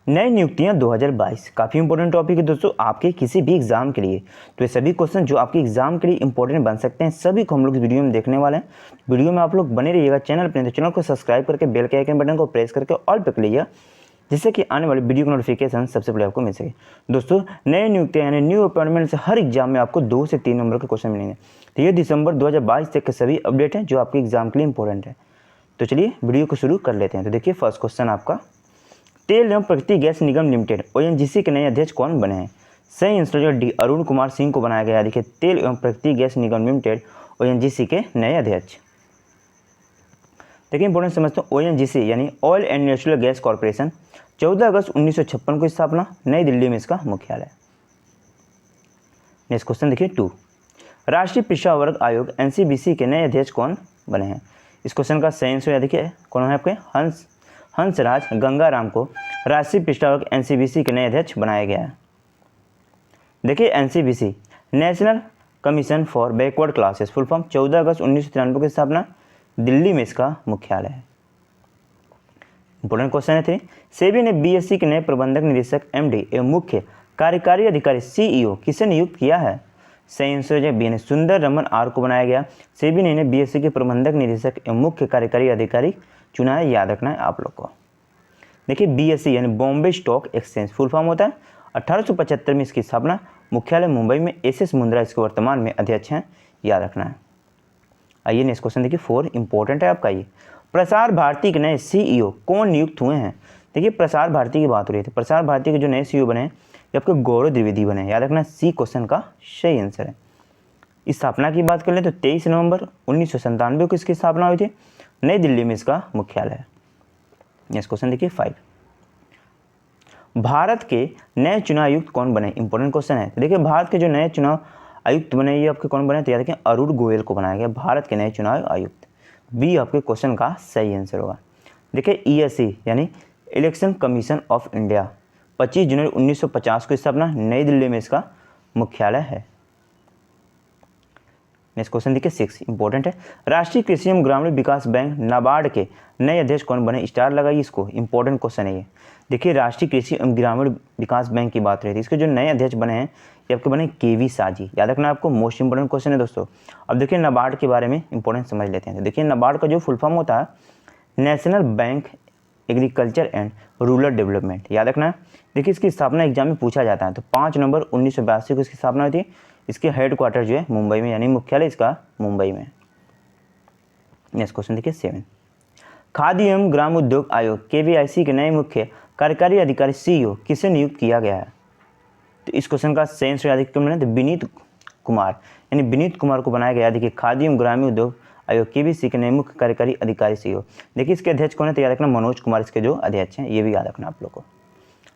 नई नियुक्तियां 2022 काफ़ी इंपॉर्टेंट टॉपिक है दोस्तों आपके किसी भी एग्जाम के लिए। तो ये सभी क्वेश्चन जो आपके एग्जाम के लिए इंपॉर्टेंट बन सकते हैं सभी को हम लोग इस वीडियो में देखने वाले हैं। वीडियो में आप लोग बने रहिएगा। चैनल पर तो चैनल को सब्सक्राइब करके बेल के आइकन बटन को प्रेस करके ऑल पे कर लीजिएगा, जिससे कि आने वाली वीडियो का नोटिफिकेशन सबसे पहले आपको मिल सके। दोस्तों नए नियुक्तियां यानी न्यू अपॉइंटमेंट से हर एग्जाम में आपको 2 से 3 नंबर के क्वेश्चन मिलेंगे। तो ये दिसंबर 2022 तक के सभी अपडेट हैं जो आपके एग्जाम के लिए इंपॉर्टेंट है। तो चलिए वीडियो को शुरू कर लेते हैं। तो देखिए फर्स्ट क्वेश्चन आपका, तेल एवं प्राकृतिक गैस निगम लिमिटेड ओएनजीसी के नए अध्यक्ष कौन बने हैं? सही आंसर डी अरुण कुमार सिंह को बनाया गया। देखिए तेल एवं प्राकृतिक गैस निगम लिमिटेड ओएनजीसी के नए अध्यक्ष। देखिए इंपॉर्टेंट समझते हैं, ओएनजीसी यानी oil and natural gas corporation 14 अगस्त 1956 को स्थापना, नई दिल्ली में इसका मुख्यालय। नेक्स्ट क्वेश्चन देखिए 2, राष्ट्रीय पिछड़ा वर्ग आयोग एनसीबीसी के नए अध्यक्ष कौन बने हैं? इस क्वेश्चन का सही आंसर देखिए कौन है आपके हंसराज गंगाराम को राष्ट्रीय पिछड़ा वर्ग एनसीबीसी के नए अध्यक्ष बनाया गया है। देखिए NCBC national commission for backward classes full form 14 अगस्त 1993 की स्थापना, दिल्ली में इसका मुख्यालय है। इंपॉर्टेंट क्वेश्चन है 3, सेबी ने बीएसई के नए प्रबंधक निदेशक एमडी एवं मुख्य कार्यकारी अधिकारी सीईओ किसे नियुक्त किया है? सही आंसर है बी ने सुंदर रमन आर को बनाया गया। सेबी ने बीएसई के प्रबंधक निदेशक एवं मुख्य कार्यकारी अधिकारी चुना है, याद रखना है आप लोग को। देखिए बीएसई यानी Bombay stock exchange full form होता है। 1875 में इसकी स्थापना, मुख्यालय मुंबई में। एसएस मुंद्रा इसके वर्तमान में अध्यक्ष हैं, याद रखना है। आइए नेक्स्ट क्वेश्चन देखिए 4 इंपॉर्टेंट है आपका ये, प्रसार भारती के नए सीईओ कौन नियुक्त हुए हैं? देखिए प्रसार भारती की बात हो रही थी। प्रसार भारती के जो नए सीईओ बने ये आपके गौरव द्विवेदी बने, याद रखना सी क्वेश्चन का सही आंसर है। इस स्थापना की बात कर ले तो 23 नवंबर 1997 को इसकी स्थापना हुई थी, नई दिल्ली में इसका मुख्यालय है। नेक्स्ट क्वेश्चन देखिए 5, भारत के नए चुनाव आयुक्त कौन बने? इंपॉर्टेंट क्वेश्चन है। तो देखिए भारत के जो नए चुनाव आयुक्त बने ये आपके कौन बने? तो याद रखें अरुण गोयल को बनाया गया भारत के नए चुनाव आयुक्त। बी आपके क्वेश्चन का सही आंसर होगा। देखिए ईएससी यानी इलेक्शन कमीशन ऑफ इंडिया 25 जनवरी 1950 को स्थापना, नई दिल्ली में इसका मुख्यालय है। नेक्स्ट क्वेश्चन देखिए 6 इंपॉर्टेंट है, राष्ट्रीय कृषि एवं ग्रामीण विकास बैंक नाबार्ड के नए अध्यक्ष कौन बने? स्टार लगाइए इसको, इंपॉर्टेंट क्वेश्चन है ये। देखिए राष्ट्रीय कृषि एवं ग्रामीण विकास बैंक की बात रही थी, इसके जो नए अध्यक्ष बने हैं ये आपके बने केवी साजी, याद रखना आपको, मोस्ट इंपॉर्टेंट क्वेश्चन है दोस्तों। अब देखिए नाबार्ड के बारे में इंपॉर्टेंट समझ लेते हैं। तो देखिए नाबार्ड का जो फुल फॉर्म होता है national bank agriculture and rural development, याद रखना है। देखिए इसकी स्थापना एग्जाम में पूछा जाता है, तो 5 नवंबर 1982 को इसकी स्थापना हुई थी। इसके हेडक्वार्टर जो है मुंबई में, यानी मुख्यालय इसका मुंबई में। नेक्स्ट क्वेश्चन देखिए 7, खाद्य एवं ग्राम उद्योग आयोग केवीआईसी के नए मुख्य कार्यकारी अधिकारी सीईओ किसे नियुक्त किया गया है? तो इस क्वेश्चन का सही आंसर तो विनीत कुमार यानी विनीत कुमार को बनाया गया। देखिए खाद्य एवं ग्रामीण उद्योग आयोग केवीसी के नए मुख्य कार्यकारी अधिकारी सीईओ। देखिए इसके अध्यक्ष कौन है? तो याद रखना मनोज कुमार इसके जो अध्यक्ष हैं, ये भी याद रखना आप लोग को।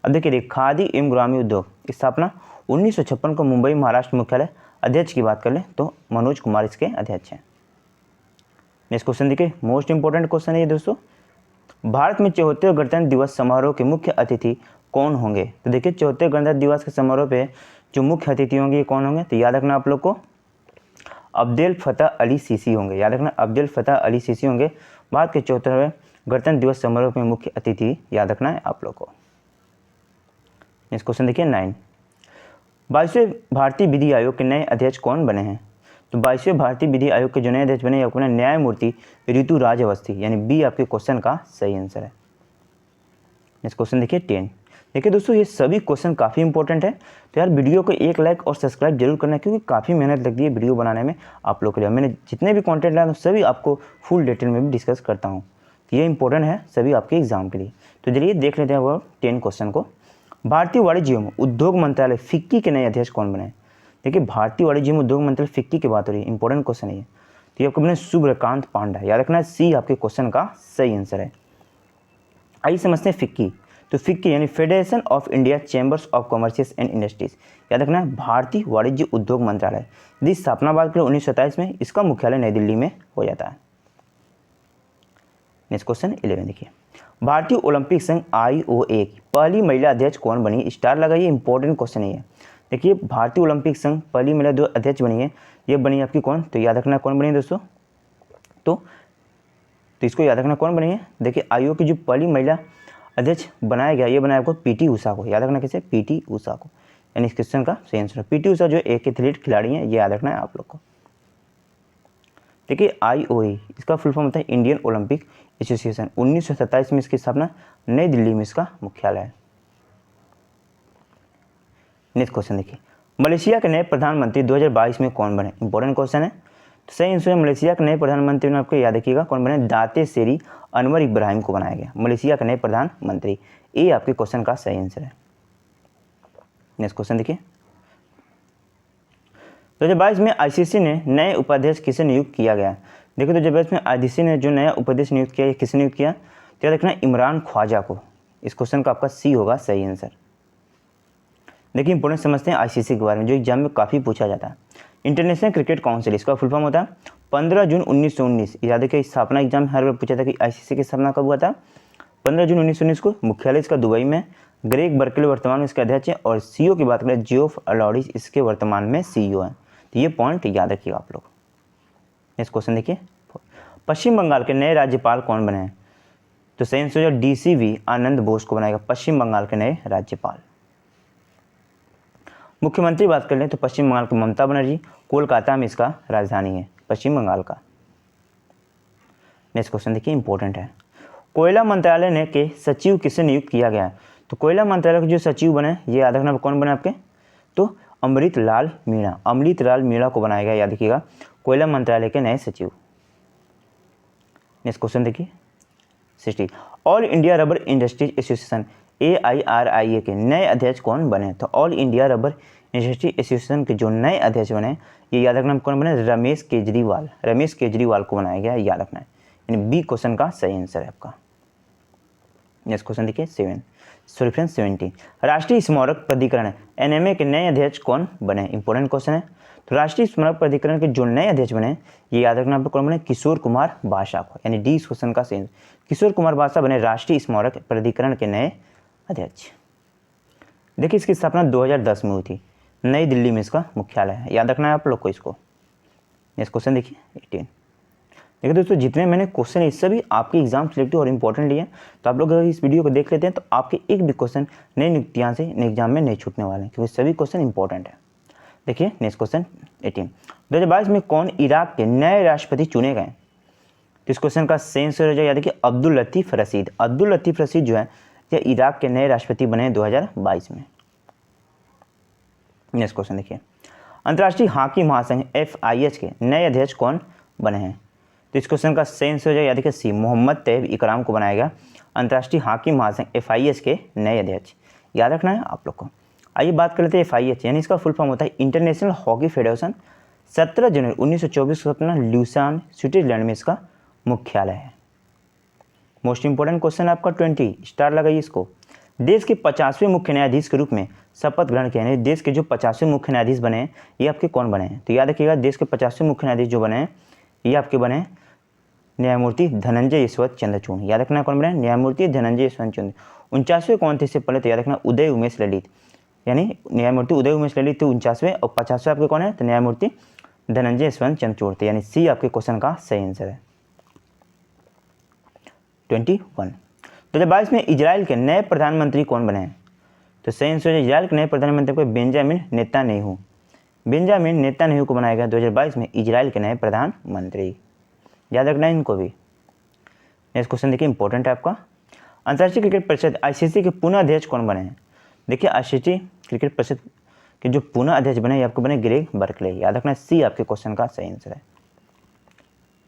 अब देखिए खादी एवं ग्रामीण उद्योग स्थापना 1956 को मुंबई महाराष्ट्र मुख्यालय। अध्यक्ष की बात कर ले तो मनोज कुमार इसके अध्यक्ष हैं। नेक्स्ट क्वेश्चन देखिए मोस्ट इंपॉर्टेंट क्वेश्चन है ये दोस्तों, भारत में 74वें गणतंत्र दिवस समारोह के मुख्य अतिथि कौन होंगे? तो देखिए 74वें गणतंत्र दिवस के समारोह पे जो मुख्य अतिथि होंगे ये कौन होंगे? तो याद रखना आप लोग को अब्देल फतेह अली सीसी होंगे, याद रखना अब्देल फतेह अली सीसी होंगे भारत के 74वें गणतंत्र दिवस समारोह में मुख्य अतिथि, याद रखना है आप लोग को। नेक्स्ट क्वेश्चन देखिए 9, 22वें भारतीय विधि आयोग के नए अध्यक्ष कौन बने हैं? तो 22वें भारतीय विधि आयोग के जो नए अध्यक्ष बने अपने न्यायमूर्ति ऋतु राज अवस्थी, यानी बी आपके क्वेश्चन का सही आंसर है। नेक्स्ट क्वेश्चन देखिए 10, देखिए दोस्तों ये सभी क्वेश्चन काफ़ी इंपॉर्टेंट है, तो यार वीडियो को एक लाइक और सब्सक्राइब जरूर करना है, क्योंकि काफ़ी मेहनत लगती है वीडियो बनाने में आप लोग के लिए। मैंने जितने भी कंटेंट लाया सभी आपको फुल डिटेल में भी डिस्कस करता हूँ, तो ये इंपॉर्टेंट है सभी आपके एग्जाम के लिए। तो चलिए देख लेते हैं वो 10 क्वेश्चन को। भारतीय वाणिज्य एवं उद्योग मंत्रालय फिक्की के नए अध्यक्ष कौन बने? देखिए भारतीय वाणिज्य एवं उद्योग मंत्रालय फिक्की की बात हो रही है, इंपॉर्टेंट क्वेश्चन है ये। तो ये आपको बने शुभ्रकांत पांडा, याद रखना है सी आपके क्वेश्चन का सही आंसर है। आइए समझते हैं फिक्की। तो फिक्की यानी federation of India chambers of commerce and industries, याद रखना है भारतीय वाणिज्य उद्योग मंत्रालय। यदि स्थापना बात करें 1927 में, इसका मुख्यालय नई दिल्ली में हो जाता है। नेक्स्ट क्वेश्चन 11 देखिए, भारतीय ओलंपिक संघ IOA की पहली महिला अध्यक्ष कौन बनी? स्टार लगाइए, इंपॉर्टेंट क्वेश्चन है ये। देखिए भारतीय ओलंपिक संघ पहली महिला जो अध्यक्ष बनी है ये बनी आपकी कौन? तो याद रखना कौन बनी है दोस्तों, तो इसको याद रखना कौन बनी है। देखिए आयोग की जो पहली महिला अध्यक्ष बनाया गया, ये बनाया आपको पीटी उषा को, याद रखना कैसे, पीटी उषा को, यानी इस क्वेश्चन का सही आंसर। पीटी उषा जो एक एथलीट खिलाड़ी हैं, ये याद रखना है आप लोग को। देखिए IOA इसका फुल फॉर्म होता है इंडियन ओलंपिक एसोसिएशन। 1927 में इसकी स्थापना, नई दिल्ली में इसका मुख्यालय है। नेक्स्ट क्वेश्चन देखिए, मलेशिया के नए प्रधानमंत्री 2022 में कौन बने? इंपॉर्टेंट क्वेश्चन है। तो सही आंसर मलेशिया के नए प्रधानमंत्री में आपको याद रखिएगा कौन बने, दाते सेरी अनवर इब्राहिम को बनाया गया मलेशिया के नए प्रधानमंत्री। ये आपके क्वेश्चन का सही आंसर है। नेक्स्ट क्वेश्चन देखिए, 2022 में ICC ने नए उपाध्यक्ष किसे नियुक्त किया गया? देखिए 2022 में ICC ने जो नया उपाध्यक्ष नियुक्त किया, किसे नियुक्त किया? तो याद रखना इमरान ख्वाजा को। इस क्वेश्चन का आपका सी होगा सही आंसर। देखिए इंपॉर्टेंट समझते हैं ICC के बारे में, जो एग्जाम में काफ़ी पूछा जाता है। इंटरनेशनल क्रिकेट काउंसिल, इसका फुल फॉर्म होता है 15 जून 1919। याद रखिए स्थापना एग्जाम हर बार पूछा था कि ICC की स्थापना कब हुआ था? 15 जून 1919 को। मुख्यालय इसका दुबई में। ग्रेग बर्कले वर्तमान में इसके अध्यक्ष है, और CEO की बात करें जियोफ अलाउडिस इसके वर्तमान में CEO है। तो ये पॉइंट याद रखिएगा आप लोग। नेक्स्ट क्वेश्चन देखिए, पश्चिम बंगाल के नए राज्यपाल कौन बने हैं? तो सही आंसर जो DCV आनंद बोस को बनाएगा पश्चिम बंगाल के नए राज्यपाल। मुख्यमंत्री बात कर लें तो पश्चिम बंगाल की ममता बनर्जी, कोलकाता में इसका राजधानी है पश्चिम बंगाल का। नेक्स्ट क्वेश्चन देखिए इंपॉर्टेंट है, कोयला मंत्रालय ने के सचिव किसे नियुक्त किया गया? तो कोयला मंत्रालय के जो सचिव बने, ये याद रखना कौन बने आपके? तो अमृत लाल मीणा को बनाया गया, याद रखिएगा कोयला मंत्रालय के नए सचिव। नेक्स्ट क्वेश्चन देखिए 60, all India rubber industries association AIRIA के नए अध्यक्ष कौन बने? तो all India rubber industry association के जो नए अध्यक्ष बने, ये याद रखना कौन बने? रमेश केजरीवाल को बनाया गया, याद रखना है। यानी बी क्वेश्चन का सही आंसर है आपका। नेक्स्ट क्वेश्चन देखिए 70, राष्ट्रीय स्मारक प्राधिकरण NMA के नए अध्यक्ष कौन बने? इंपॉर्टेंट क्वेश्चन है। तो राष्ट्रीय स्मारक प्राधिकरण के जो नए अध्यक्ष बने, ये याद रखना आपको कौन बने? किशोर कुमार बाशा को, यानी डी इस क्वेश्चन का सही। किशोर कुमार बाशा बने राष्ट्रीय स्मारक प्राधिकरण के नए अध्यक्ष। देखिए इसकी स्थापना 2010 में हुई थी, नई दिल्ली में इसका मुख्यालय है, याद रखना है आप लोग को इसको। नेक्स्ट क्वेश्चन देखिए 18। देखिए दोस्तों जितने मैंने क्वेश्चन इस सभी आपके एग्जाम सिलेक्टिव और इंपॉर्टेंट लिए, तो आप लोग अगर इस वीडियो को देख लेते हैं तो आपके एक भी क्वेश्चन नए नियुक्तियाँ से एग्जाम में नहीं छूटने वाले हैं, क्योंकि सभी क्वेश्चन इंपॉर्टेंट है। देखिए नेक्स्ट क्वेश्चन 18, 2022 में कौन इराक के नए राष्ट्रपति चुने गए? तो इस क्वेश्चन का सही आंसर हो जाएगा, देखिए अब्दुल लतीफ़ रशीद जो है ये इराक के नए राष्ट्रपति बने 2022 में। नेक्स्ट क्वेश्चन देखिए, अंतर्राष्ट्रीय हॉकी महासंघ FIH के नए अध्यक्ष कौन बने हैं? तो इस क्वेश्चन का सही आंसर हो जाएगा, देखिए सी मोहम्मद तैयब इकराम को बनाया गया अंतर्राष्ट्रीय हॉकी महासंघ FIH के नए अध्यक्ष, याद रखना है आप लोग को। आइए बात कर लेते हैं FIH, यानी इसका फुल फॉर्म होता है इंटरनेशनल हॉकी फेडरेशन। 17 जनवरी 1924 को अपना ल्यूसान स्विट्जरलैंड में इसका मुख्यालय है। मोस्ट इंपोर्टेंट क्वेश्चन आपका 20 स्टार लगाइए इसको। देश के 50वें मुख्य न्यायाधीश के रूप में शपथ ग्रहण किया, यानी देश के जो 50वें मुख्य न्यायाधीश बने हैं ये आपके कौन बने हैं? तो याद रखिएगा देश के 50वें मुख्य न्यायाधीश जो बने हैं ये आपके बने हैं न्यायमूर्ति धनंजय यशवंत चंद्रचूड़, याद रखना कौन बने? न्यायमूर्ति धनंजय यशवंत चंद्र। 49वें कौन थे इससे पहले? तो याद रखना उदय उमेश ललित, यानी न्यायमूर्ति उदय उमेश ललित थे 49वें, और 50वें आपके कौन है? तो न्यायमूर्ति धनंजय यशवंत चंद्रचूड़ थे, यानी सी आपके क्वेश्चन का सही आंसर है। 21, 2022 में इजराइल के नए प्रधानमंत्री कौन बने हैं? तो सही आंसर है इजराइल के नए प्रधानमंत्री को बेंजामिन नेतान्याहू को बनाया गया 2022 में इजराइल के नए प्रधानमंत्री, याद रखना है इनको भी। नेक्स्ट क्वेश्चन देखिए इंपॉर्टेंट है आपका, अंतर्राष्ट्रीय क्रिकेट परिषद ICC के पुनः अध्यक्ष कौन बने हैं? देखिए ICC क्रिकेट परिषद के जो पुनः अध्यक्ष बने आपको बने ग्रेग बर्कले, याद रखना सी आपके क्वेश्चन का सही आंसर है।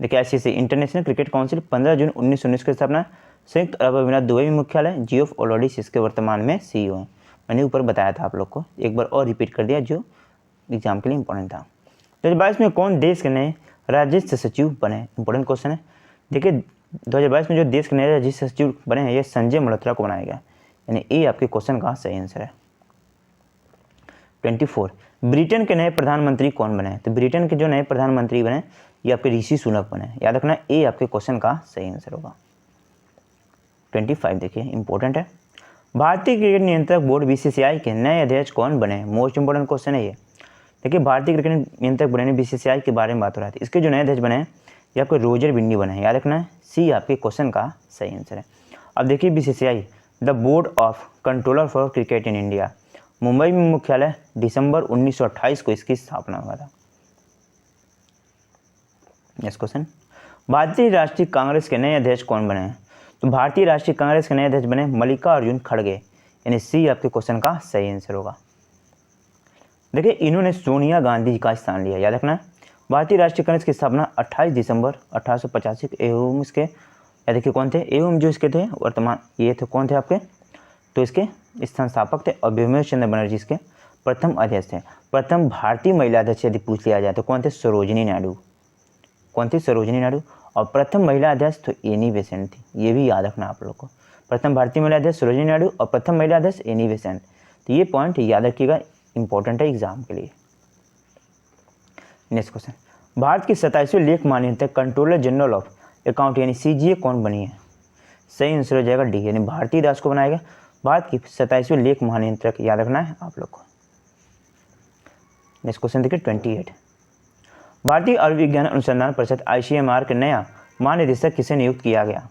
देखिए ICC इंटरनेशनल क्रिकेट काउंसिल 15 जून 1919 की स्थापना, संयुक्त अरब अमीरात दुबई में मुख्यालय, जियोफ अलाउडिस इसके वर्तमान में CEO हैं। मैंने ऊपर बताया था आप लोग को, एक बार और रिपीट कर दिया जो एग्जाम के लिए इंपॉर्टेंट था। 2022 में कौन देश के नए राजस्व सचिव बने? इंपॉर्टेंट क्वेश्चन है। देखिए 2022 में जो देश के नए राजस्व सचिव बने हैं ये संजय मल्होत्रा को बनाया गया, यानी ये आपके क्वेश्चन का सही आंसर है। 24, ब्रिटेन के नए प्रधानमंत्री कौन बने? तो ब्रिटेन के जो नए प्रधानमंत्री बने ये आपके ऋषि सुनक बने, याद रखना ये आपके क्वेश्चन का सही आंसर होगा। 25 देखिए इंपॉर्टेंट है, भारतीय क्रिकेट नियंत्रक बोर्ड BCCI के नए अध्यक्ष कौन बने? मोस्ट इंपॉर्टेंट क्वेश्चन है ये। देखिए भारतीय क्रिकेट नियंत्रक बोर्ड यानी BCCI के बारे में बात हो रहा है, इसके जो नए अध्यक्ष बने हैं ये आपके रोजर बिन्नी बने हैं, याद रखना है सी आपके क्वेश्चन का सही आंसर है। अब देखिए BCCI the board of controller for cricket in India. Mumbai में मुख्यालय, दिसंबर 1928 को इसकी स्थापना हुआ था। नेक्स्ट क्वेश्चन, भारतीय राष्ट्रीय कांग्रेस के नए अध्यक्ष कौन बने हैं? तो भारतीय राष्ट्रीय कांग्रेस के नए अध्यक्ष बने मल्लिकार्जुन खड़गे, यानी सी आपके क्वेश्चन का सही आंसर होगा। देखिए इन्होंने सोनिया गांधी जी का स्थान लिया, याद रखना। भारतीय राष्ट्रीय कांग्रेस की स्थापना 28 दिसंबर 1885 एवं इसके याद देखिए कौन थे, एवं जो इसके थे वर्तमान ये थे कौन थे आपके, तो इसके संस्थापक थे और बिमल चंद्र बनर्जी इसके प्रथम अध्यक्ष थे। प्रथम भारतीय महिला अध्यक्ष यदि पूछ लिया जाए तो कौन थे, सरोजिनी नायडू। कौन थी, सरोजिनी नायडू। और प्रथम महिला अध्यक्ष तो एनी बेसेंट थी, ये भी याद रखना आप लोग को। प्रथम भारतीय महिला अध्यक्ष सरोजिनी नायडू और प्रथम महिला अध्यक्ष एनी बेसेंट। तो ये पॉइंट याद रखिएगा, इंपॉर्टेंट है एग्जाम के लिए। नेक्स्ट क्वेश्चन, भारत की 27वीं लेख महानियंत्रक कंट्रोलर जनरल ऑफ अकाउंट यानी सीजीए कौन बनी है? सही आंसर हो जाएगा डी, यानी भारती दास को बनाएगा भारत की 27वीं लेख महानियंत्रक, याद रखना है आप लोग को। नेक्स्ट क्वेश्चन देखिए 28, भारतीय आयुर्विज्ञान अनुसंधान परिषद ICMR के नया महानिदेशक किसे नियुक्त किया गया?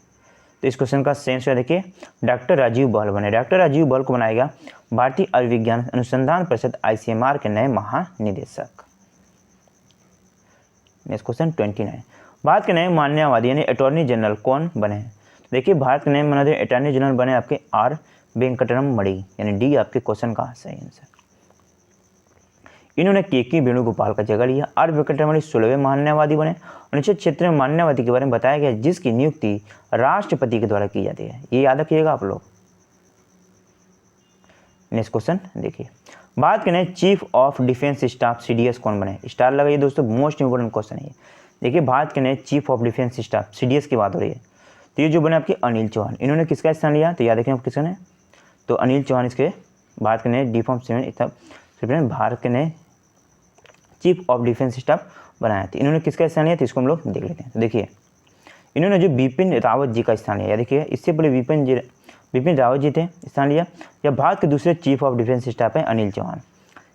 तो इस क्वेश्चन का सही आंसर देखिए डॉक्टर राजीव बहल बने। डॉक्टर राजीव बहल को बनाएगा भारतीय आयुर्विज्ञान अनुसंधान परिषद ICMR के नए महानिदेशक। नेक्स्ट क्वेश्चन 29, भारत के नए मान्यवादी यानी अटॉर्नी जनरल कौन बने हैं? देखिए भारत के नए माननीय अटॉर्नी जनरल बने आपके आर वेंकटरमणि, यानी डी आपके क्वेश्चन का सही आंसर। इन्होंने के वेणुगोपाल का जगह लिया। आर वेंकटरमणि 16वें मान्यवादी बने। अनुच्छेद क्षेत्र में मान्यवादी के बारे में बताया गया जिसकी नियुक्ति राष्ट्रपति के द्वारा की जाती है, ये याद रखिएगा आप लोग। नेक्स्ट क्वेश्चन देखिए, भारत के नए chief of defence staff CDS कौन बने? स्टार लगाइए दोस्तों, मोस्ट इंपोर्टेंट क्वेश्चन है ये। देखिए भारत के नए chief of defence staff CDS की बात हो रही है, तो ये जो बने आपके अनिल चौहान। इन्होंने किसका स्थान लिया? तो याद रखें आप किसने, तो अनिल चौहान इसके भारत के नए भारत के नए चीफ ऑफ डिफेंस स्टाफ बनाया था। इन्होंने किसका स्थान लिया? तो इसको हम लोग देख लेते हैं। तो देखिए इन्होंने जो बिपिन रावत जी का स्थान लिया, या देखिए इससे पहले बिपिन रावत जी थे स्थान लिया। या भारत के दूसरे चीफ ऑफ डिफेंस स्टाफ है अनिल चौहान।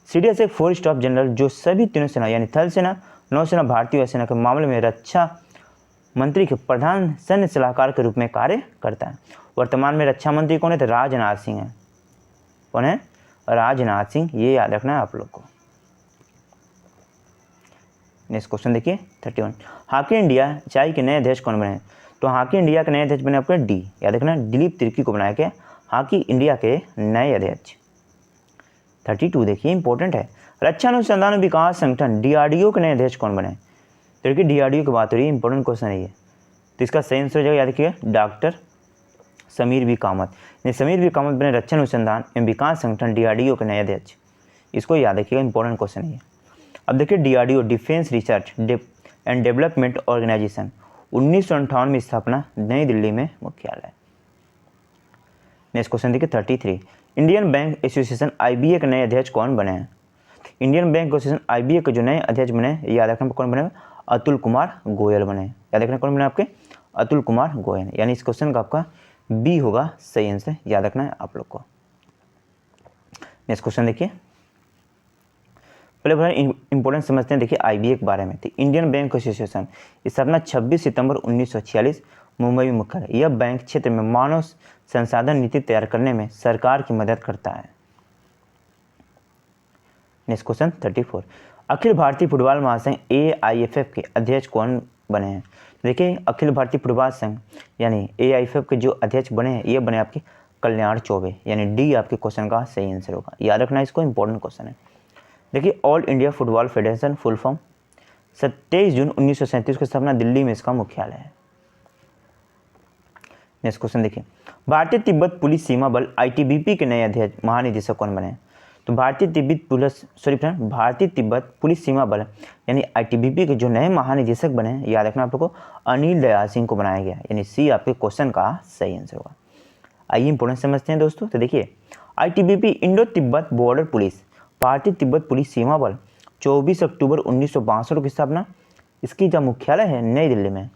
CDS एक 4 स्टाफ जनरल जो सभी तीनों सेना यानी थल सेना, नौसेना, भारतीय वायुसेना के मामले में रक्षा मंत्री के प्रधान सैन्य सलाहकार के रूप में कार्य करता है। वर्तमान में रक्षा मंत्री कौन है? तो राजनाथ सिंह है। कौन है? राजनाथ सिंह, ये याद रखना है आप लोग को। नेक्स्ट क्वेश्चन देखिए 31, हॉकी इंडिया चाय के नए अध्यक्ष कौन बने? तो हॉकी इंडिया के नए अध्यक्ष बने आपके डी, याद रखना दिलीप तिर्की को बनाया गया हॉकी इंडिया के नए अध्यक्ष। 32 देखिए इंपॉर्टेंट है, रक्षा अनुसंधान और विकास संगठन DRDO के नए अध्यक्ष कौन बने? तो देखिए DRDO की बात हो रही है, इंपॉर्टेंट क्वेश्चन है ये। तो इसका सही आंसर हो जाएगा, याद रखिए doctor Sameer V Kamat. Sameer V Kamat बने रक्षा अनुसंधान एवं विकास संगठन DRDO के नए अध्यक्ष। इसको याद रखिएगा, इंपॉर्टेंट क्वेश्चन है ये। अब देखिए DRDO defence research and development organisation 1958 में स्थापना, नई दिल्ली में मुख्यालय। नेक्स्ट क्वेश्चन देखिए 33, इंडियन बैंक एसोसिएशन IBA के नए अध्यक्ष कौन बने हैं? इंडियन बैंक एसोसिएशन IBA के जो नए अध्यक्ष बने, याद रखना कौन बने? अतुल कुमार गोयल बने। याद रखना कौन बने आपके? अतुल कुमार गोयल, यानी इस क्वेश्चन का आपका बी होगा सही आंसर, याद रखना है आप लोग को। नेक्स्ट क्वेश्चन देखिए, पहले इंपॉर्टेंट समझते हैं देखिए IBA के बारे में। तो इंडियन बैंक एसोसिएशन स्थापना 26 सितंबर 1946 मुंबई में मुख्यालय। यह बैंक क्षेत्र में मानव संसाधन नीति तैयार करने में सरकार की मदद करता है। Next question 34, Akhil Bharatiya football महासंघ AIFF के अध्यक्ष कौन बने हैं? देखिए अखिल भारतीय फुटबॉल संघ यानी AIFF के जो अध्यक्ष बने हैं, ये बने आपके कल्याण चौबे, यानी डी आपके क्वेश्चन का सही आंसर होगा, याद रखना इसको, इंपॉर्टेंट क्वेश्चन है। देखिए all India football federation full form 27 जून 1937 की स्थापना, दिल्ली में इसका मुख्यालय है। नेक्स्ट क्वेश्चन देखिए, भारतीय तिब्बत पुलिस सीमा बल ITBP के नए अध्यक्ष महानिदेशक कौन बने? तो भारतीय तिब्बत पुलिस सीमा बल यानी ITBP के जो नए महानिदेशक बने, याद रखना आप लोग को, अनिल दयाल सिंह को बनाया गया, यानी सी आपके क्वेश्चन का सही आंसर होगा। आइए इंपॉर्टेंट समझते हैं दोस्तों। तो देखिए ITBP Indo Tibet border police भारतीय तिब्बत पुलिस सीमा बल 24 अक्टूबर 1962 की स्थापना, इसकी जो मुख्यालय है नई दिल्ली में।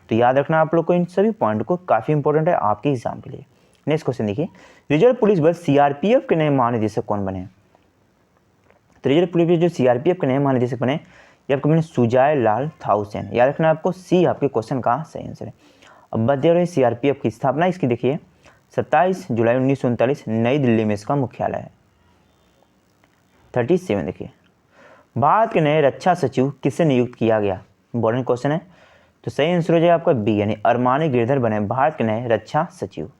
तो याद रखना आप लोग को इन सभी पॉइंट को, काफ़ी इंपॉर्टेंट है आपके एग्जाम के लिए। नेक्स्ट क्वेश्चन देखिए, रिजर्व पुलिस बल CRPF के नए महानिदेशक कौन बने? तो रिजर्व पुलिस जो CRPF के नए महानिदेशक बने, ये आपको बने सुजाय लाल थाउसेन, याद रखना आपको, सी आपके क्वेश्चन का सही आंसर है। अब बात दे रहे CRPF की स्थापना, इसकी देखिए 27 जुलाई 1939 नई दिल्ली में इसका मुख्यालय है। 37 देखिए, भारत के नए रक्षा सचिव किसे नियुक्त किया गया? इंपॉर्टेंट क्वेश्चन है। तो सही आंसर हो जाएगा आपका बी, यानी अरमानी गिरधर बने भारत के नए रक्षा सचिव।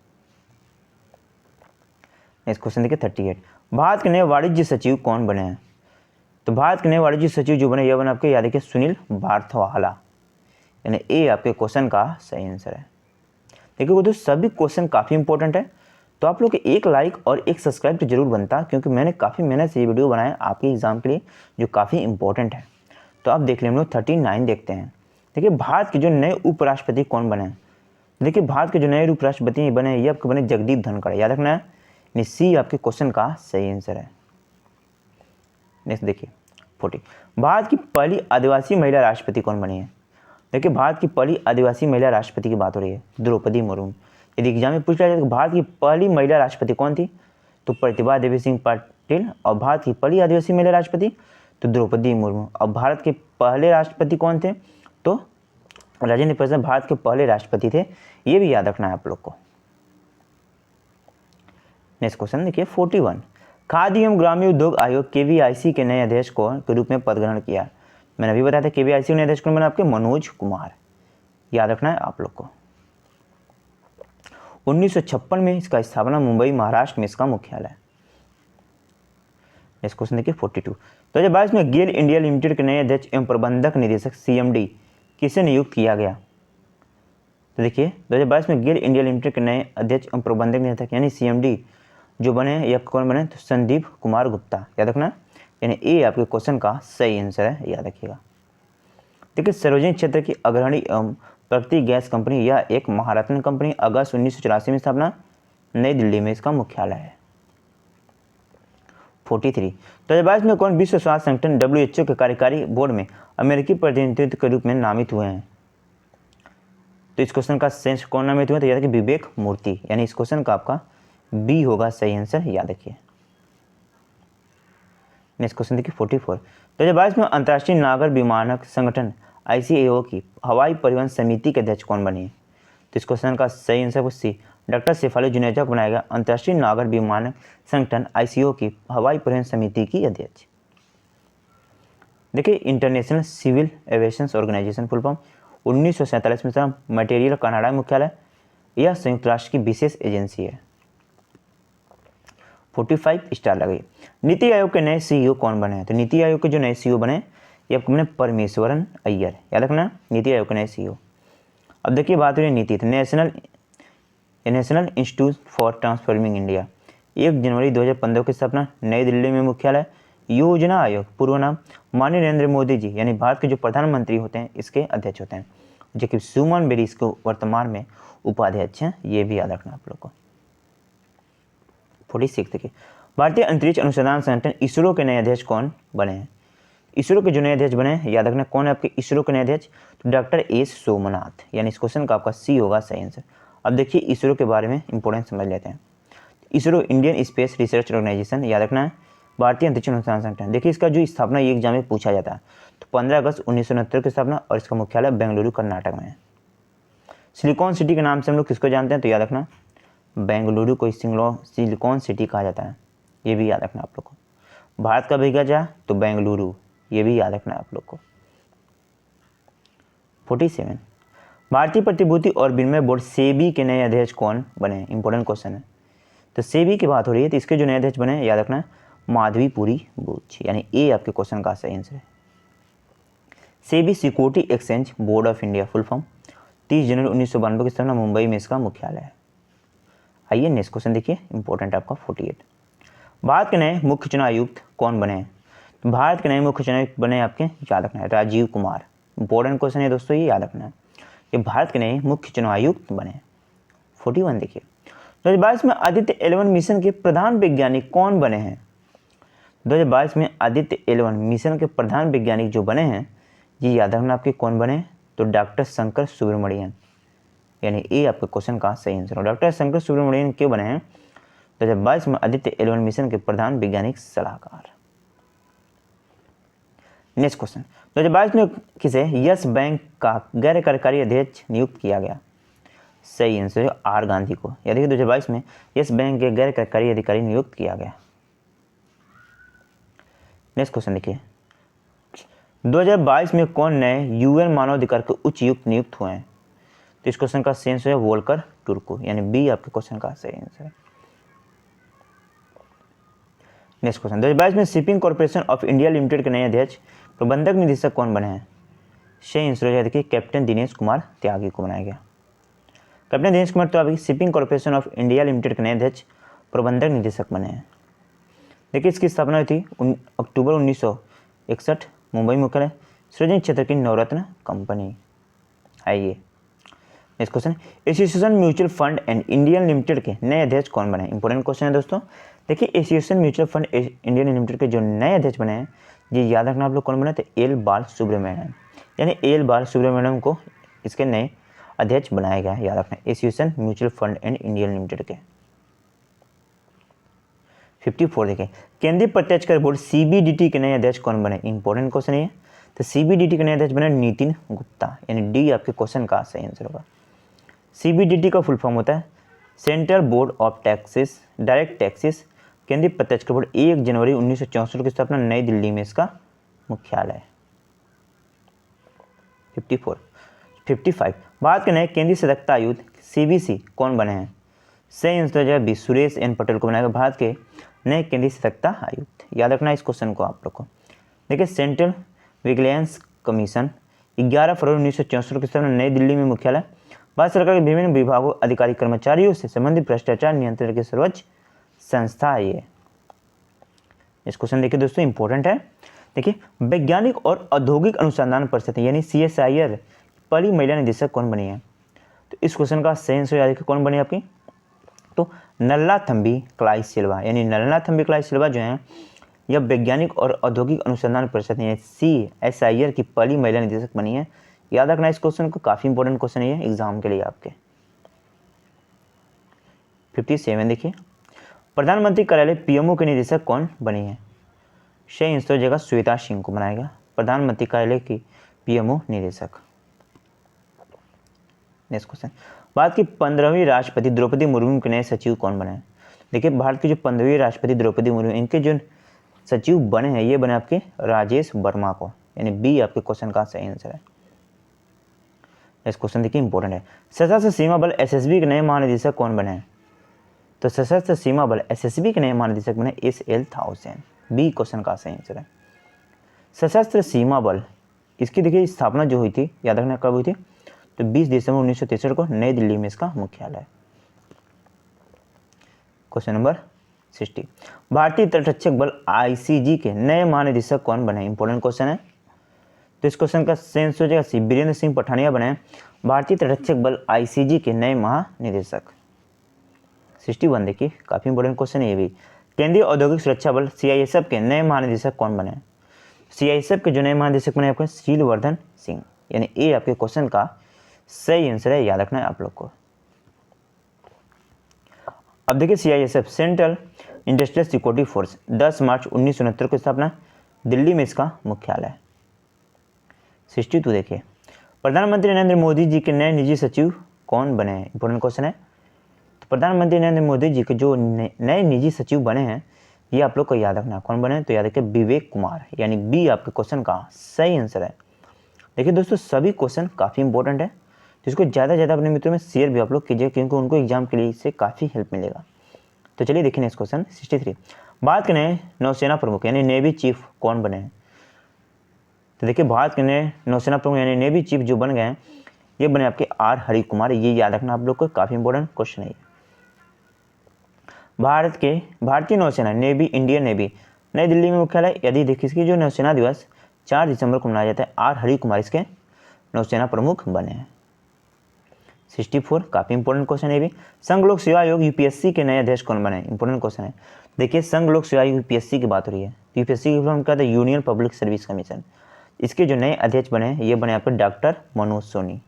नेक्स्ट क्वेश्चन देखिए 38, भारत के नए वाणिज्य सचिव कौन बने हैं? तो भारत के नए वाणिज्य सचिव जो बने, यह बने आपके, याद देखिए, सुनील भारथवाला, यानी ए आपके क्वेश्चन का सही आंसर है। देखिए दोस्तों, सभी क्वेश्चन काफ़ी इंपॉर्टेंट है, तो आप लोग के एक लाइक और एक सब्सक्राइब तो जरूर बनता, क्योंकि मैंने काफ़ी मेहनत से ये वीडियो बनाया आपके एग्जाम के लिए, जो काफ़ी इंपॉर्टेंट है। तो आप देख लें, हम लोग 39 देखते हैं। देखिए, भारत के जो नए उपराष्ट्रपति कौन बने हैं? देखिए, भारत के जो नए उपराष्ट्रपति बने, ये आपके बने जगदीप धनखड़, याद रखना है, सी आपके क्वेश्चन का सही आंसर है। नेक्स्ट देखिए 40, भारत की पहली आदिवासी महिला राष्ट्रपति कौन बनी है? देखिए, भारत की पहली आदिवासी महिला राष्ट्रपति की बात हो रही है, द्रौपदी मुर्मू। यदि एग्जाम में पूछा जाए तो भारत की पहली महिला राष्ट्रपति कौन थी, तो प्रतिभा देवी सिंह पाटिल। और भारत की पहली आदिवासी महिला राष्ट्रपति तो द्रौपदी मुर्मू। और भारत के पहले राष्ट्रपति कौन थे? तो राजेंद्र प्रसाद भारत के पहले राष्ट्रपति थे, ये भी याद रखना है आप लोग को। नेक्स्ट क्वेश्चन देखिए 41, खाद्य एवं ग्रामीण उद्योग आयोग केवीआईसी के नए अध्यक्ष को के रूप में पद ग्रहण किया। मैंने अभी बताया था केवीआईसी के नए अध्यक्ष कौन बने आपके? मनोज कुमार, याद रखना है आप लोग को। 1956 में इसका स्थापना मुंबई महाराष्ट्र में इसका मुख्यालय है। नेक्स्ट क्वेश्चन देखिए 42, 2022 में गेल इंडिया लिमिटेड के नए अध्यक्ष एवं प्रबंधक निदेशक सीएमडी किसे नियुक्त किया गया? तो देखिए, 2022 में गेल इंडिया लिमिटेड के नए अध्यक्ष एवं प्रबंधक निदेशक यानी सीएमडी जो बने, या कौन बने? तो संदीप कुमार गुप्ता, याद रखना, यानी ए आपके क्वेश्चन का सही आंसर है, याद रखिएगा। देखिए, सार्वजनिक क्षेत्र की अग्रणी एवं प्रगति गैस कंपनी यह एक महारत्न कंपनी, अगस्त 1984 में स्थापना, नई दिल्ली में इसका मुख्यालय है। 43, 2022 में कौन विश्व स्वास्थ्य संगठन WHO के कार्यकारी बोर्ड में अमेरिकी प्रतिनिधित्व के रूप में नामित हुए हैं? तो इस क्वेश्चन का सेंस कौन नामित हुए? तो याद रखिए विवेक मूर्ति, यानी इस क्वेश्चन का आपका बी होगा सही आंसर, याद रखिए। नेक्स्ट क्वेश्चन देखिए 44, 2022 में अंतर्राष्ट्रीय नागर विमानक संगठन ICAO की हवाई परिवहन समिति के अध्यक्ष कौन बने? तो इस क्वेश्चन का सही answer C, doctor Shefali Juneja को बनाया गया अंतर्राष्ट्रीय नागर विमानक संगठन ICAO की हवाई परिवहन समिति की अध्यक्ष। देखिए, international civil aviation organisation full form, 1947 में मटेरियल कनाडा मुख्यालय, यह संयुक्त राष्ट्र की विशेष एजेंसी है। 45 स्टार लगे। नीति आयोग के नए CEO कौन बने हैं? तो नीति आयोग के जो नए CEO बने, ये आपको बने परमेश्वरन अय्यर, याद रखना, नीति आयोग के नए CEO। अब देखिए बात हो रही है नीति, तो national institute for transforming India, 1 जनवरी 2015 की स्थापना, नई दिल्ली में मुख्यालय। योजना आयोग पूर्व नाम माननीय नरेंद्र मोदी जी, यानी भारत के जो प्रधानमंत्री होते हैं इसके अध्यक्ष होते हैं, जबकि सुमन बेरी इसको वर्तमान में उपाध्यक्ष हैं, ये भी याद रखना आप लोग को। 46 देखिए, भारतीय अंतरिक्ष अनुसंधान संगठन इसरो के नए अध्यक्ष कौन बने हैं? इसरो के जो नए अध्यक्ष बने हैं, याद रखना कौन है आपके इसरो के नए अध्यक्ष? तो डॉक्टर एस सोमनाथ, यानी इस क्वेश्चन का आपका सी होगा सही आंसर। अब देखिए इसरो के बारे में इंपॉर्टेंट समझ लेते हैं। ISRO Indian space research organisation, याद रखना है, भारतीय अंतरिक्ष अनुसंधान संगठन। देखिए, इसका जो स्थापना ये एग्जाम में पूछा जाता है, तो 15 अगस्त 1969 की स्थापना, और इसका मुख्यालय बेंगलुरु कर्नाटक में है। सिलिकॉन सिटी के नाम से हम लोग किसको जानते हैं? तो याद रखना, बेंगलुरु को सिलिकॉन सिटी कहा जाता है, ये भी याद रखना आप लोग को। भारत का भेजा जाए तो बेंगलुरु, ये भी याद रखना है आप लोग को। 47, भारतीय प्रतिभूति और विनिमय बोर्ड सेबी के नए अध्यक्ष कौन बने? इंपॉर्टेंट क्वेश्चन है। तो सेबी की बात हो रही है, तो इसके जो नए अध्यक्ष बने, याद रखना, माधवीपुरी बुच, यानी ए आपके क्वेश्चन का सही आंसर है। SEBI security exchange board of India full form, 30 जनवरी 1992 की स्थापना, मुंबई में इसका मुख्यालय है। आइए नेक्स्ट क्वेश्चन देखिए, इंपॉर्टेंट आपका 48, भारत के नए मुख्य चुनाव आयुक्त कौन बने हैं? तो भारत के नए मुख्य चुनाव आयुक्त बने आपके, याद रखना है, राजीव कुमार। इंपॉर्टेंट क्वेश्चन है दोस्तों, ये याद रखना है कि भारत के नए मुख्य चुनाव आयुक्त बने। 41 देखिए, 2022 में आदित्य 11 मिशन के प्रधान वैज्ञानिक कौन बने हैं? 2022 में आदित्य 11 मिशन के प्रधान वैज्ञानिक जो बने हैं, ये याद रखना आपके कौन बने? तो डॉक्टर शंकर सुब्रमण्यन, यानी ए आपके क्वेश्चन का सही आंसर हो। डॉक्टर शंकर सुब्रमण्यन क्यों बने हैं? 2022 में आदित्य 11 मिशन के प्रधान वैज्ञानिक सलाहकार। नेक्स्ट क्वेश्चन, 2022 में किसे यस बैंक का गैर कार्यकारी अध्यक्ष नियुक्त किया गया? सही आंसर है आर गांधी को। या देखिए 2022 में यस बैंक के गैर कार्यकारी अधिकारी नियुक्त किया गया। नेक्स्ट क्वेश्चन देखिए 2022 में कौन नए यूएन मानवाधिकार के उच्च आयुक्त नियुक्त हुए हैं? तो इस क्वेश्चन का सही आंसर है वोल्कर टुर्को, यानी बी आपके क्वेश्चन का सही आंसर है। नेक्स्ट क्वेश्चन 2022 में shipping corporation of India limited के नए अध्यक्ष प्रबंधक निदेशक कौन बने हैं? सही आंसर है देखिए कैप्टन दिनेश कुमार त्यागी को बनाया गया। Captain Dinesh Kumar Tyagi shipping corporation of India limited के नए अध्यक्ष प्रबंधक निदेशक बने हैं। देखिए इसकी स्थापना हुई थी अक्टूबर 1961, मुंबई मुख्यालय, सृजन क्षेत्र की नवरत्न कंपनी है ये। Next question association mutual fund and Indian limited के नए अध्यक्ष कौन बने? इंपॉर्टेंट क्वेश्चन है दोस्तों। देखिए association mutual fund Indian limited के जो नए अध्यक्ष बने हैं, ये याद रखना आप लोग कौन बने थे? एल बाल सुब्रमण्यम, यानी एल बाल सुब्रमण्यम को इसके नए अध्यक्ष बनाया गया है, याद रखना association mutual fund and Indian limited के। 54 देखें केंद्रीय प्रत्यक्ष कर बोर्ड सीबीडीटी के नए अध्यक्ष कौन बने? इंपॉर्टेंट क्वेश्चन है। तो सीबीडीटी के नए अध्यक्ष बने नितिन गुप्ता, यानी डी आपके क्वेश्चन का सही आंसर होगा। सीबीडीटी का फुल फॉर्म होता है central board of taxes direct taxes. केंद्रीय प्रत्यक्ष कर बोर्ड 1 जनवरी 1964 की स्थापना नई दिल्ली में इसका मुख्यालय। 55 भारत के नए केंद्रीय सतर्कता आयुक्त सीबीसी कौन बने हैं? सही आंसर जो है सुरेश एन पटेल को बनाएगा भारत के नए केंद्रीय सतर्कता आयुक्त। याद रखना इस क्वेश्चन को आप लोग को। देखिए सेंट्रल विजिलेंस कमीशन 11 फरवरी 1964 की स्थापना नई दिल्ली में मुख्यालय। भारत सरकार के विभिन्न विभागों अधिकारी कर्मचारियों से संबंधित भ्रष्टाचार नियंत्रण की सर्वोच्च संस्था है ये। इस क्वेश्चन देखिए दोस्तों इंपॉर्टेंट है। देखिए वैज्ञानिक और औद्योगिक अनुसंधान परिषद यानी CSIR पहली महिला निदेशक कौन बनी है? तो इस क्वेश्चन का सही आंसर याद रखिए कौन बनी आपकी? तो नल्लाथंबी क्लाई सिल्वा, यानी नल्लाथंबी क्लाई सिल्वा जो है यह वैज्ञानिक और औद्योगिक अनुसंधान परिषद यानी CSIR की पहली महिला निदेशक बनी है। याद रखना इस क्वेश्चन को, काफी इंपॉर्टेंट क्वेश्चन है ये एग्जाम के लिए आपके। 57 देखिए प्रधानमंत्री कार्यालय PMO के निदेशक कौन बनी है? सही आंसर जगह श्वेता सिंह को बनाएगा प्रधानमंत्री कार्यालय की PMO निदेशक। नेक्स्ट क्वेश्चन भारत की 15वीं राष्ट्रपति द्रौपदी मुर्मू के नए सचिव कौन बने हैं? देखिए भारत की जो 15वीं राष्ट्रपति द्रौपदी मुर्मू इनके जो सचिव बने हैं ये बने आपके राजेश वर्मा को, यानी बी आपके क्वेश्चन का सही आंसर है। इस क्वेश्चन देखिए इंपॉर्टेंट है सशस्त्र सीमा बल SSB के नए महानिदेशक कौन बने हैं? तो सशस्त्र सीमा बल SSB के नए महानिदेशक बने SL थाउसेंड, बी क्वेश्चन का सही आंसर है। सशस्त्र सीमा बल इसकी देखिए स्थापना जो हुई थी याद रखना कब हुई थी? तो 20 दिसंबर 1963 को नई दिल्ली में इसका मुख्यालय। क्वेश्चन नंबर 60 भारतीय तटरक्षक बल ICG के नए महानिदेशक कौन बने? इंपॉर्टेंट क्वेश्चन है। तो इस क्वेश्चन का सही आंसर हो जाएगा सी वीरेंद्र सिंह पठानिया बने भारतीय तटरक्षक बल ICG के नए महानिदेशक। 61 देखिए काफी इंपॉर्टेंट क्वेश्चन है ये भी। केंद्रीय औद्योगिक सुरक्षा बल CISF के नए महानिदेशक कौन बने? CISF के जो नए महानिदेशक बने आपके शीलवर्धन सिंह, यानी ए आपके क्वेश्चन का सही आंसर है, याद रखना है आप लोग को। अब देखिए CISF central industrial security force 10 मार्च 1969 की स्थापना दिल्ली में इसका मुख्यालय। 62 देखिए प्रधानमंत्री नरेंद्र मोदी जी के नए निजी सचिव कौन बने हैं? इंपॉर्टेंट क्वेश्चन है। तो प्रधानमंत्री नरेंद्र मोदी जी के जो नए निजी सचिव बने हैं ये आप लोग को याद रखना कौन बने? तो याद रखिए विवेक कुमार, यानी बी आपके क्वेश्चन का सही आंसर है। देखिए दोस्तों सभी क्वेश्चन काफ़ी इंपॉर्टेंट है, तो इसको ज़्यादा से ज़्यादा अपने मित्रों में शेयर भी आप लोग कीजिए क्योंकि उनको एग्जाम के लिए इससे काफ़ी हेल्प मिलेगा। तो चलिए देखिए नेक्स्ट क्वेश्चन 63 भारत के नए नौसेना प्रमुख यानी नेवी चीफ कौन बने हैं? तो देखिए भारत के नए नौसेना प्रमुख यानी नेवी चीफ जो बन गए हैं ये बने आपके R हरि कुमार, ये याद रखना आप लोग को, काफ़ी इंपॉर्टेंट क्वेश्चन है। भारतीय नौसेना नेवी इंडियन नेवी नई दिल्ली में मुख्यालय। यदि देखिए इसकी जो नौसेना दिवस 4 दिसंबर को मनाया जाता है। R हरि कुमार इसके नौसेना प्रमुख बने हैं। 64 काफ़ी इंपॉर्टेंट क्वेश्चन है भी। संघ लोक सेवा आयोग UPSC के नए अध्यक्ष कौन बने? इंपॉर्टेंट क्वेश्चन है। देखिए संघ लोक सेवा आयोग UPSC की बात हो रही है। UPSC की फॉर्म क्या था? Union public service commission. इसके जो नए अध्यक्ष बने हैं ये बने आपके डॉक्टर मनोज सोनी,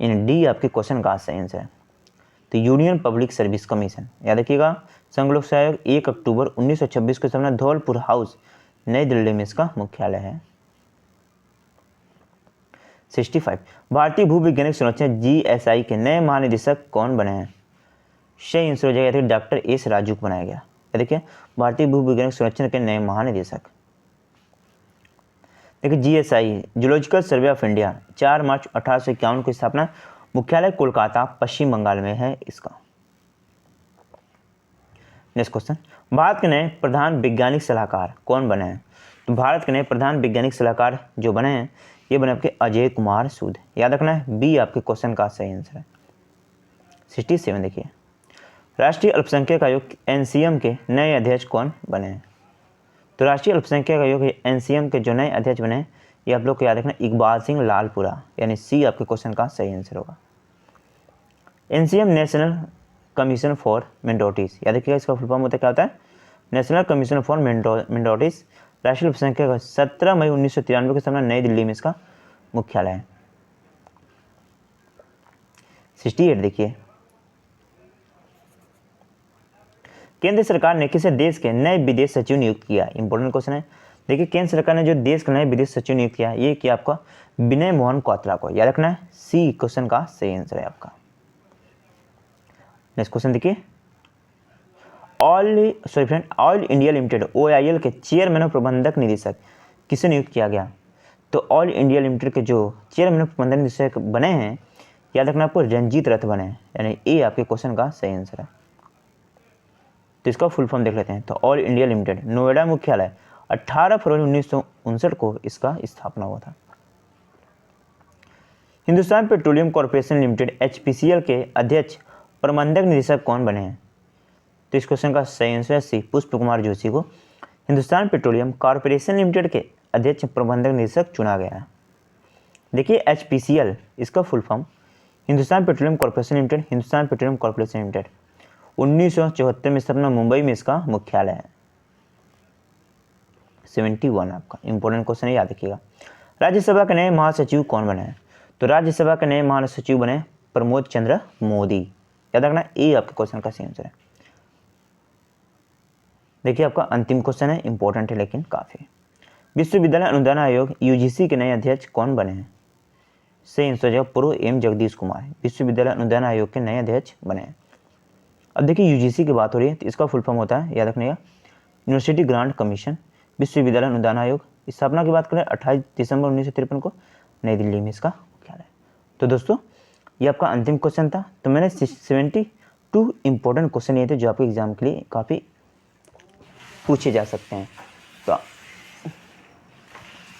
इन डी आपके क्वेश्चन का सही आंसर है। तो यूनियन पब्लिक सर्विस कमीशन याद रखिएगा। संघ लोक सेवा आयोग 1 अक्टूबर 1926 को स्थापना धौलपुर हाउस नई दिल्ली में इसका मुख्यालय है। 65 भारतीय भूवैज्ञानिक संरक्षण GSI के नए महानिदेशक कौन बने हैं? सही आंसर हो जाएगा डॉक्टर एस राजू को बनाया गया। देखिए भारतीय भूवैज्ञानिक संरक्षण के नए महानिदेशक। देखिए GSI zoological survey of India 4 मार्च 1851 की स्थापना, मुख्यालय कोलकाता पश्चिम बंगाल में है इसका। नेक्स्ट क्वेश्चन, भारत के नए प्रधान वैज्ञानिक सलाहकार कौन बने हैं? तो भारत के नए प्रधान वैज्ञानिक सलाहकार जो बने हैं ये बने आपके अजय कुमार सूद। याद रखना है बी आपके क्वेश्चन का सही आंसर है। 67 देखिए राष्ट्रीय अल्पसंख्यक आयोग NCM के नए अध्यक्ष कौन बने हैं? तो राष्ट्रीय अल्पसंख्यक आयोग NCM के जो नए अध्यक्ष बने हैं ये आप लोग को याद रखना इकबाल सिंह लालपुरा, यानी सी आपके क्वेश्चन का सही आंसर होगा। NCM national commission for minorities, याद रखिएगा इसका फुल फॉर्म होता है क्या होता है? National commission for minorities. राष्ट्रीय अल्पसंख्यक 17 मई 1993 के समय नई दिल्ली में इसका मुख्यालय है। 68 देखिए केंद्र सरकार ने किसे देश के नए विदेश सचिव नियुक्त किया? इंपॉर्टेंट क्वेश्चन है। देखिए केंद्र सरकार ने जो देश के नए विदेश सचिव नियुक्त किया ये किया आपका विनय मोहन क्वात्रा को। याद रखना है सी क्वेश्चन का सही आंसर है आपका। नेक्स्ट क्वेश्चन देखिए ऑयल इंडिया लिमिटेड OIL के चेयरमैन और प्रबंधक निदेशक किसे नियुक्त किया गया? तो ऑयल इंडिया लिमिटेड के जो चेयरमैन और प्रबंधक निदेशक बने हैं याद रखना आपको रंजीत रथ बने हैं, यानी ए आपके क्वेश्चन का सही आंसर है। तो इसका फुल फॉर्म देख लेते हैं। तो ऑल इंडिया लिमिटेड नोएडा मुख्यालय 18 फरवरी 1959 को इसका स्थापना हुआ था। Hindustan petroleum corporation limited HPCL के अध्यक्ष प्रबंधक निदेशक कौन बने हैं? तो इस क्वेश्चन का सही आंसर है सी पुष्प कुमार जोशी को हिंदुस्तान पेट्रोलियम कॉर्पोरेशन लिमिटेड के अध्यक्ष प्रबंधक निदेशक चुना गया है। देखिए HPCL इसका full form Hindustan petroleum corporation limited, Hindustan petroleum corporation limited 1974 में स्थापना, मुंबई में इसका मुख्यालय है। 71 आपका इंपॉर्टेंट क्वेश्चन है, याद रखिएगा। राज्यसभा के नए महासचिव कौन बने हैं? तो राज्यसभा के नए महासचिव बने प्रमोद चंद्र मोदी। याद रखना ए आपके क्वेश्चन का सही आंसर है। देखिए आपका अंतिम क्वेश्चन है, इंपॉर्टेंट है लेकिन काफी। विश्वविद्यालय अनुदान आयोग UGC के नए अध्यक्ष कौन बने हैं? सही आंसर है प्रो एम जगदीश कुमार विश्वविद्यालय अनुदान आयोग के नए अध्यक्ष बने हैं। अब देखिए UGC की बात हो रही है तो इसका फुल फॉर्म होता है, याद रखिएगा यूनिवर्सिटी ग्रांट कमीशन। विश्वविद्यालय अनुदान आयोग स्थापना की बात करें 28 दिसंबर 1953 को नई दिल्ली में इसका मुख्यालय। तो दोस्तों ये आपका अंतिम क्वेश्चन था। तो मैंने 72 इंपॉर्टेंट क्वेश्चन ये थे जो आपके एग्जाम के लिए काफ़ी पूछे जा सकते हैं।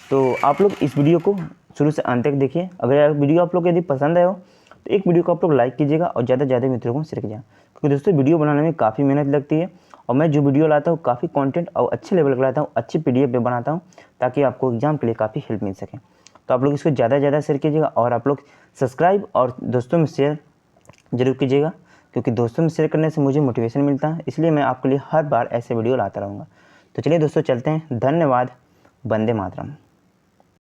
तो आप लोग इस वीडियो को शुरू से अंत तक देखिए। अगर वीडियो आप लोग यदि पसंद आया हो तो एक वीडियो को आप लोग लाइक कीजिएगा और ज़्यादा से ज़्यादा मित्रों को शेयर कीजिएगा, क्योंकि दोस्तों वीडियो बनाने में काफ़ी मेहनत लगती है और मैं जो वीडियो लाता हूँ काफ़ी कंटेंट और अच्छे लेवल का लाता हूँ, अच्छी PDF पे बनाता हूँ ताकि आपको एग्जाम के लिए काफ़ी हेल्प मिल सके। तो आप लोग इसको ज़्यादा से ज़्यादा शेयर कीजिएगा और आप लोग सब्सक्राइब और दोस्तों में शेयर जरूर कीजिएगा, क्योंकि दोस्तों में शेयर करने से मुझे मोटिवेशन मिलता है, इसलिए मैं आपके लिए हर बार ऐसे वीडियो लाता रहूँगा। तो चलिए दोस्तों चलते हैं। धन्यवाद। वंदे मातरम।